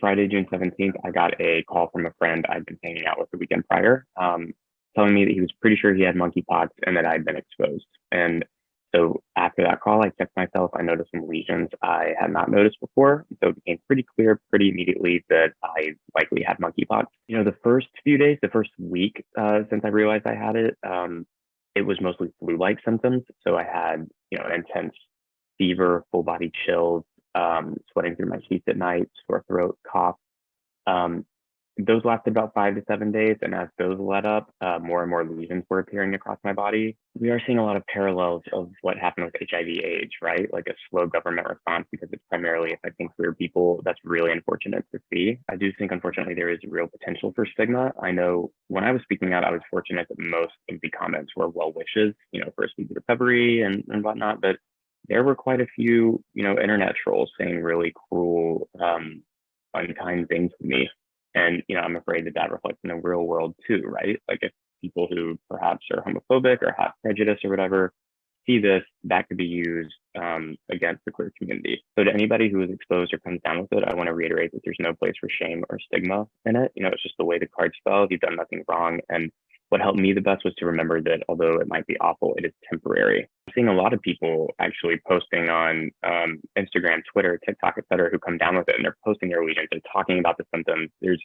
Friday, June 17th, I got a call from a friend I'd been hanging out with the weekend prior, telling me that he was pretty sure he had monkeypox and that I'd been exposed. And so after that call, I checked myself. I noticed some lesions I had not noticed before. So it became pretty clear pretty immediately that I likely had monkeypox. The first few days, the first week since I realized I had it, it was mostly flu-like symptoms. So I had, an intense fever, full body chills, sweating through my sheets at night, sore throat, cough. Um, those lasted about 5 to 7 days, and as those let up, more and more lesions were appearing across my body. We are seeing a lot of parallels of what happened with HIV/AIDS, right? Like a slow government response because it's primarily affecting queer people. That's really unfortunate to see. I do think, unfortunately, there is real potential for stigma. I know when I was speaking out, I was fortunate that most of the comments were well wishes, for a speedy recovery and whatnot, but there were quite a few, internet trolls saying really cruel, unkind things to me. And, I'm afraid that reflects in the real world too, right? Like if people who perhaps are homophobic or have prejudice or whatever see this, that could be used against the queer community. So to anybody who is exposed or comes down with it, I want to reiterate that there's no place for shame or stigma in it. It's just the way the cards fell. You've done nothing wrong. And what helped me the best was to remember that although it might be awful, it is temporary. I'm seeing a lot of people actually posting on Instagram, Twitter, TikTok, et cetera, who come down with it, and they're posting their lesions and talking about the symptoms. There's,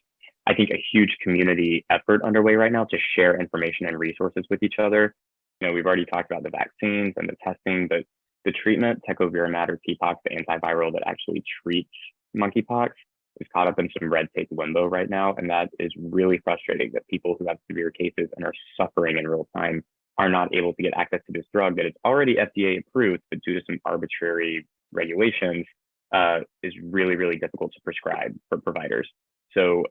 I think, a huge community effort underway right now to share information and resources with each other. We've already talked about the vaccines and the testing, but the treatment, tecovirimat or TPOXX, the antiviral that actually treats monkeypox, is caught up in some red tape limbo right now. And that is really frustrating that people who have severe cases and are suffering in real time are not able to get access to this drug that is already FDA approved, but due to some arbitrary regulations, is really, really difficult to prescribe for providers. So,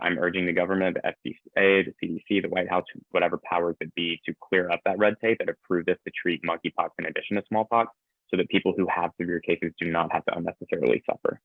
I'm urging the government, the FDA, the CDC, the White House, whatever powers that be, to clear up that red tape and approve this to treat monkeypox in addition to smallpox so that people who have severe cases do not have to unnecessarily suffer.